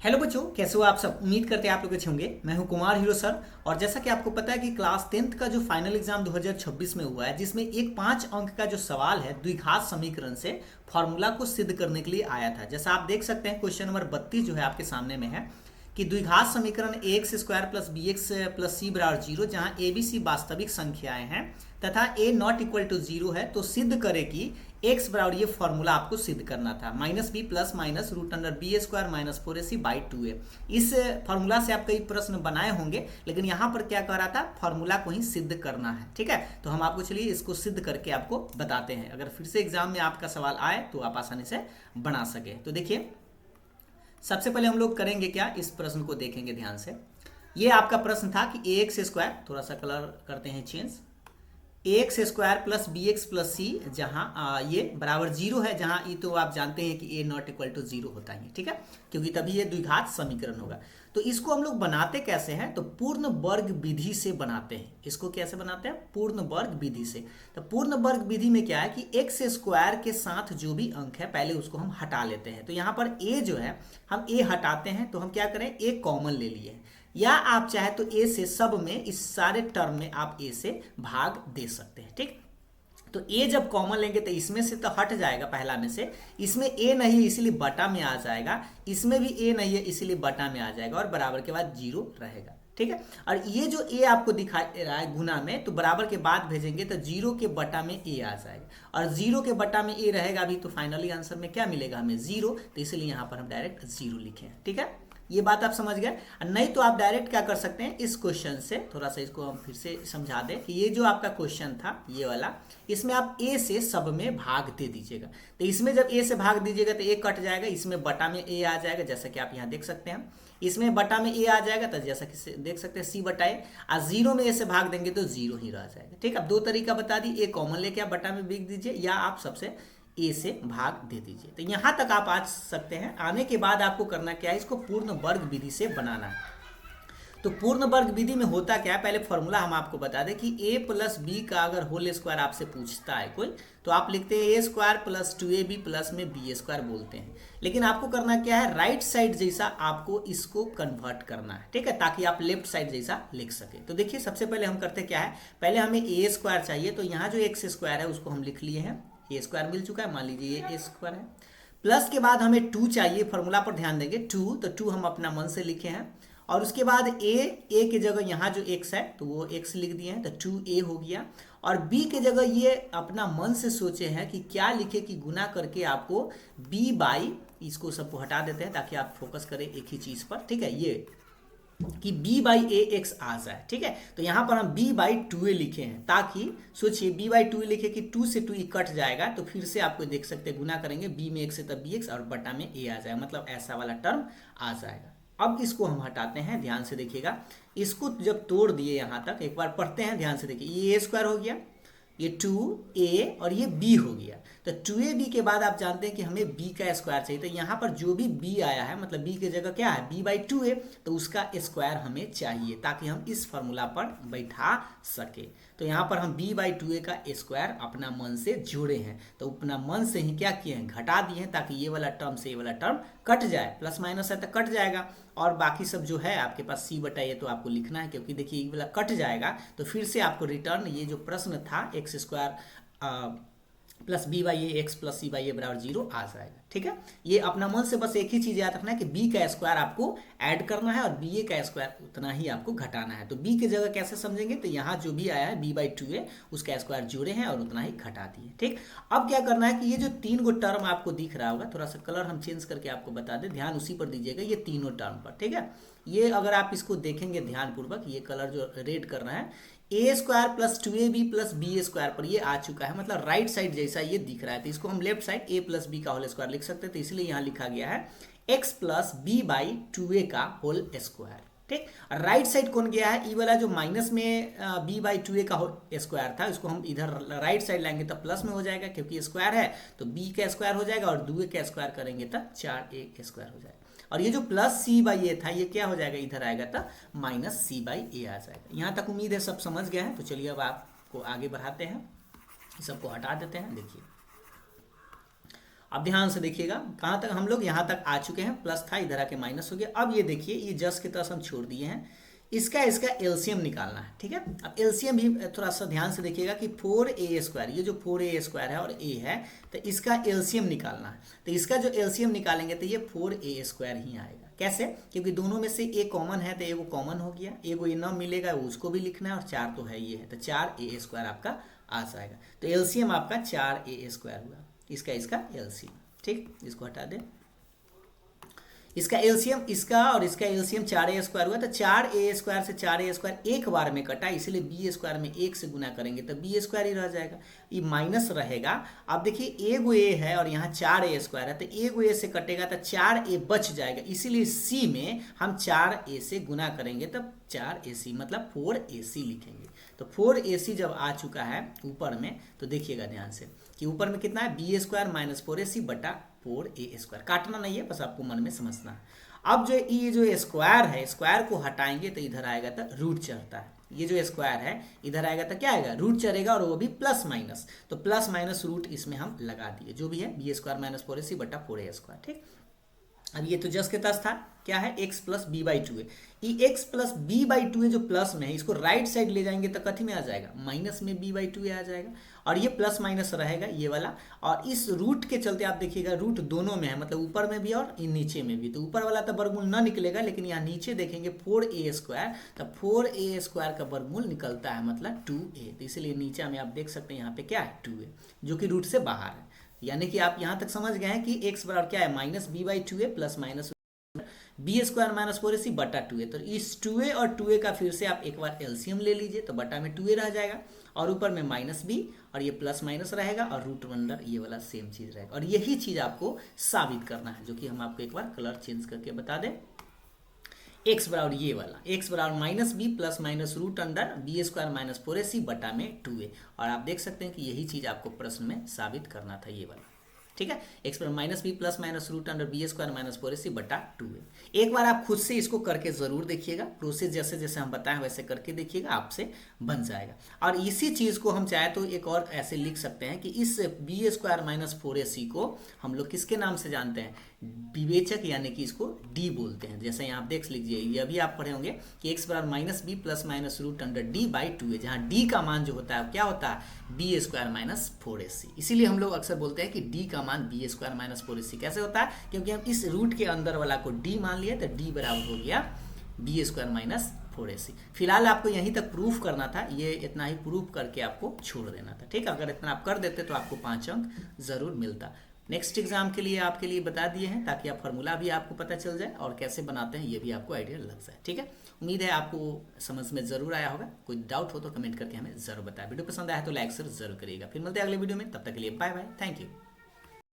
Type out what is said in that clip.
Hello बच्चों, कैसे हो आप सब। उम्मीद करते हैं आप लोग अच्छे होंगे। मैं हूं कुमार हीरो सर। और जैसा कि आपको पता है कि क्लास 10th का जो फाइनल एग्जाम 2026 में हुआ है, जिसमें एक 5 अंक का जो सवाल है द्विघात समीकरण से फॉर्मूला को सिद्ध करने के लिए आया था। जैसा आप देख सकते हैं क्वेश्चन नंबर 32 जो है आपके सामने में है कि द्विघात समीकरण A x square plus B x plus C बराबर जीरो, जहाँ ए बी सी वास्तविक संख्याएं हैं तथा ए नॉट इक्वल टू जीरो है, तो सिद्ध करे कि एक्स बराबर, ये फॉर्मूला आपको सिद्ध करना था, minus B plus minus root under B square minus 4ac by 2a। इस फॉर्मूला से आप कई प्रश्न बनाए होंगे, लेकिन यहाँ पर क्या कह रहा था, फॉर्मूला को ही सिद्ध करना है। ठीक है, तो हम आपको चलिए इसको सिद्ध करके आपको बताते हैं, अगर फिर से एग्जाम में आपका सवाल आए तो आप आसानी से बना सके। तो देखिए, सबसे पहले हम लोग करेंगे क्या, इस प्रश्न को देखेंगे ध्यान से। ये आपका प्रश्न था कि ए एक्स स्क्वायर, थोड़ा सा कलर करते हैं change, A x square plus B x plus C, जहाँ ये बराबर जीरो है, जहाँ ये तो आप जानते हैं कि ए नॉट इक्वल टू जीरो होता है, ठीक है, क्योंकि तभी ये द्विघात समीकरण होगा। तो इसको हम लोग बनाते कैसे हैं, तो पूर्ण वर्ग विधि से बनाते हैं। इसको कैसे बनाते हैं, पूर्ण वर्ग विधि से। तो पूर्ण वर्ग विधि में क्या है कि एक्स स्क्वायर के साथ जो भी अंक है पहले उसको हम हटा लेते हैं। तो यहाँ पर ए जो है, हम ए हटाते हैं, तो हम क्या करें, ए कॉमन ले लिए हैं, या आप चाहे तो ए से सब में, इस सारे टर्म में आप ए से भाग दे सकते हैं। ठीक, तो ए जब कॉमन लेंगे तो इसमें से तो हट जाएगा पहला में से, इसमें ए नहीं है इसलिए बटा में आ जाएगा, इसमें भी ए नहीं है इसलिए बटा में आ जाएगा, और बराबर के बाद जीरो रहेगा। ठीक है, और ये जो ए आपको दिखाई रहा है गुना में, तो बराबर के बाद भेजेंगे तो जीरो के बटा में ए आ जाएगा, और जीरो के बटा में ए रहेगा अभी, तो फाइनली आंसर में क्या मिलेगा हमें, जीरो। तो इसलिए यहाँ पर हम डायरेक्ट जीरो लिखे हैं। ठीक है, ये बात आप समझ गए। नहीं तो आप डायरेक्ट क्या कर सकते हैं, इस क्वेश्चन से थोड़ा सा इसको हम फिर से समझा दें कि ये जो आपका क्वेश्चन था ये वाला, इसमें आप ए से सब में भाग दे दीजिएगा। तो इसमें जब ए से भाग दीजिएगा तो ए कट जाएगा, इसमें बटा में ए आ जाएगा, जैसा कि आप यहाँ देख सकते हैं, इसमें बटा में ए आ जाएगा, तो जैसा कि देख सकते हैं सी बटाए, और जीरो में ए से भाग देंगे तो जीरो ही रह जाएगा। ठीक है, अब दो तरीका बता दी, ए कॉमन लेके आप बटा में बिक दीजिए, या आप सबसे ए से भाग दे दीजिए। तो यहां तक आप आ सकते हैं। आने के बाद आपको करना क्या है, इसको पूर्ण वर्ग विधि से बनाना है। तो पूर्ण वर्ग विधि में होता क्या है, पहले फॉर्मूला हम आपको बता दें कि a प्लस बी का अगर होल स्क्वायर आपसे पूछता है कोई, तो आप लिखते हैं ए स्क्वायर प्लस 2ab प्लस में बी स्क्वायर बोलते हैं। लेकिन आपको करना क्या है, राइट साइड जैसा आपको इसको कन्वर्ट करना है। ठीक है, ताकि आप लेफ्ट साइड जैसा लिख सके। तो देखिए, सबसे पहले हम करते क्या है, पहले हमें ए स्क्वायर चाहिए, तो यहाँ जो एक्स स्क्वायर है उसको हम लिख लिए हैं, ए स्क्वायर मिल चुका है, मान लीजिए ये ए स्क्वायर है। प्लस के बाद हमें 2 चाहिए, फॉर्मूला पर ध्यान देंगे, 2, तो 2 हम अपना मन से लिखे हैं। और उसके बाद ए के जगह यहाँ जो x है तो वो x लिख दिए हैं, तो 2a हो गया। और b के जगह ये अपना मन से सोचे हैं कि क्या लिखे, कि गुना करके आपको b बाई, इसको सबको हटा देते हैं ताकि आप फोकस करें एक ही चीज पर। ठीक है, ये कि b बाई ए एक्स आ जाए। ठीक है, तो यहाँ पर हम b बाई 2a लिखे हैं, ताकि सोचिए b बाई 2a लिखे कि 2 से 2 कट जाएगा, तो फिर से आपको देख सकते हैं गुना करेंगे, b में x है तब bx और बटा में a आ जाएगा, मतलब ऐसा वाला टर्म आ जाएगा। अब इसको हम हटाते हैं, ध्यान से देखिएगा, इसको जब तोड़ दिए यहाँ तक, एक बार पढ़ते हैं ध्यान से देखिए, ये ए स्क्वायर हो गया, ये 2a और ये b हो गया। तो 2ab के बाद आप जानते हैं कि हमें b का स्क्वायर चाहिए, तो यहाँ पर जो भी b आया है, मतलब b की जगह क्या है, b बाई 2a, तो उसका स्क्वायर हमें चाहिए ताकि हम इस फॉर्मूला पर बैठा सके। तो यहाँ पर हम b बाई 2a का स्क्वायर अपना मन से जोड़े हैं, तो अपना मन से ही क्या किए हैं, घटा दिए हैं, ताकि ये वाला टर्म से ये वाला टर्म कट जाए, प्लस माइनस है तो कट जाएगा। और बाकी सब जो है आपके पास c बटा ये तो आपको लिखना है, क्योंकि देखिए ये वाला कट जाएगा, तो फिर से आपको रिटर्न, ये जो प्रश्न था x square plus B by A x plus C by A बराबर जीरो आ जाएगा। ठीक है, ये अपना मन से बस एक ही चीज याद रखना है कि b का स्क्वायर आपको ऐड करना है और बी ए का स्क्वायर उतना ही आपको घटाना है। तो b की जगह कैसे समझेंगे, तो यहाँ जो भी आया है b बाई 2a, उसका स्क्वायर जोड़े हैं और उतना ही घटा दिए। ठीक, अब क्या करना है कि ये जो 3 गो टर्म आपको दिख रहा होगा, थोड़ा सा कलर हम चेंज करके आपको बता दें, ध्यान उसी पर दीजिएगा, ये तीनों टर्म पर। ठीक है, ये अगर आप इसको देखेंगे ध्यानपूर्वक, ये कलर जो रेड कर रहा है, A square plus 2ab plus B square पर ये आ चुका है, मतलब राइट साइड जैसा ये दिख रहा है, तो इसको हम लेफ्ट साइड ए प्लस बी का होल स्क्वायर लिख सकते हैं। तो इसलिए यहाँ लिखा गया है x plus B by 2a का होल स्क्वायर। ठीक, राइट साइड कौन गया है, ई वाला जो माइनस में b बाई 2a का होल स्क्वायर था, उसको हम इधर राइट साइड लाएंगे तो प्लस में हो जाएगा, क्योंकि स्क्वायर है तो b का स्क्वायर हो जाएगा, और 2a का स्क्वायर करेंगे तो 4a स्क्वायर हो जाएगा। और ये जो प्लस सी बाई ए था, ये क्या हो जाएगा, इधर आएगा तो माइनस सी बाई ए आ जाएगा। यहाँ तक उम्मीद है सब समझ गए हैं। तो चलिए अब आपको आगे बढ़ाते हैं, सबको हटा देते हैं। देखिए, अब ध्यान से देखिएगा कहाँ तक हम लोग यहाँ तक आ चुके हैं, प्लस था इधर आके माइनस हो गया। अब ये देखिए ये जस्ट की तरह हम छोड़ दिए हैं, इसका एलसीएम निकालना है, ठीक है। अब एलसीएम भी थोड़ा सा ध्यान से देखिएगा कि 4a², ये जो 4a² है और a है, तो इसका एलसीएम निकालना है। तो इसका जो एलसीएम निकालेंगे तो ये 4a² ही आएगा। कैसे? क्योंकि दोनों में से a कॉमन है तो एगो कॉमन हो गया, एगो ये न मिलेगा उसको भी लिखना है, और 4 तो है ये है, तो 4a² आपका आ जाएगा। तो एलसीएम आपका 4a² हुआ, इसका एलसीएम, ठीक। इसको हटा दें, इसका एलसीएम इसका और इसका एलसीएम 4a² हुआ, तो 4a² से 4a² एक बार में कटा, इसलिए b² में 1 से गुना करेंगे तो b² ही रह जाएगा, ये माइनस रहेगा। अब देखिए एगो a है और यहाँ 4a² है, तो एगो a से कटेगा तो 4a बच जाएगा, इसीलिए c में हम 4a से गुना करेंगे तब 4ac मतलब 4ac लिखेंगे। तो 4ac जब आ चुका है ऊपर में, तो देखिएगा ध्यान से कि ऊपर में कितना है, b² माइनस 4ac बटा 4a², काटना नहीं है, बस आपको मन में समझना है। अब जो ये जो स्क्वायर है, स्क्वायर को हटाएंगे तो इधर आएगा तो रूट चढ़ता है, ये जो स्क्वायर है इधर आएगा तो क्या आएगा, रूट चढ़ेगा, और वो भी प्लस माइनस, तो प्लस माइनस रूट इसमें हम लगा दिए, जो भी है b² माइनस 4ac बटा 4a², ठीक। अब ये तो जस्ट के पास था, क्या है, x प्लस b/2 है, ये x प्लस b/2 है जो प्लस में है, इसको राइट साइड ले जाएंगे तो कथी में आ जाएगा, माइनस में b/2 आ जाएगा, और ये प्लस माइनस रहेगा ये वाला। और इस रूट के चलते आप देखिएगा रूट दोनों में है, मतलब ऊपर में भी और नीचे में भी, तो ऊपर वाला तो वर्गमूल ना निकलेगा, लेकिन यहाँ नीचे देखेंगे 4a², तो 4a² का वर्गमूल निकलता है मतलब 2a, तो इसलिए नीचे में आप देख सकते हैं यहाँ पे क्या है 2a, जो कि रूट से बाहर है। यानी कि आप यहाँ तक समझ गए हैं कि x बराबर क्या है, minus b/2a plus minus b² minus 4ac बटा 2a। तो इस 2a और 2a का फिर से आप एक बार एलसीएम ले लीजिए, तो बटा में 2a रह जाएगा, और ऊपर में माइनस b, और ये प्लस माइनस रहेगा, और रूट अंडर ये वाला सेम चीज रहेगा। और यही चीज आपको साबित करना है, जो कि हम आपको एक बार कलर चेंज करके बता दें। x बराबर ये वाला, x बराबर minus b plus minus root under b² minus 4ac बटा में 2a, और आप देख सकते हैं कि यही चीज आपको प्रश्न में साबित करना था, ये वाला, ठीक है। x बराबर minus b plus minus root under b² minus 4ac बटा 2a। एक बार आप खुद से इसको करके जरूर देखिएगा, प्रोसेस जैसे जैसे हम बताएं वैसे करके देखिएगा, आपसे बन जाएगा। और इसी चीज को हम चाहे तो एक और ऐसे लिख सकते हैं कि इस b² माइनस 4ac को हम लोग किसके नाम से जानते हैं, विवेचक, यानी कि इसको d बोलते हैं। जैसे यहाँ आप देख लीजिए, ये अभी आप पढ़े होंगे कि x बराबर minus b plus minus root under d/2a, जहाँ d का मान जो होता है क्या होता है, b² माइनस 4ac। इसीलिए हम लोग अक्सर बोलते हैं कि d का मान b² माइनस 4ac कैसे होता है, क्योंकि हम इस रूट के अंदर वाला को d मान लिए, तो d बराबर हो गया b² माइनस 4ac। फिलहाल आपको यहीं तक प्रूफ करना था, ये इतना ही प्रूफ करके आपको छोड़ देना था, ठीक है। अगर इतना आप कर देते तो आपको 5 अंक जरूर मिलता। नेक्स्ट एग्जाम के लिए आपके लिए बता दिए हैं, ताकि आप फार्मूला भी आपको पता चल जाए और कैसे बनाते हैं ये भी आपको आइडिया लग जाए, ठीक है। उम्मीद है आपको समझ में जरूर आया होगा। कोई डाउट हो तो कमेंट करके हमें जरूर बताएं। वीडियो पसंद आया तो लाइक जरूर करिएगा। फिर मिलते हैं अगले वीडियो में, तब तक के लिए बाय बाय, थैंक यू।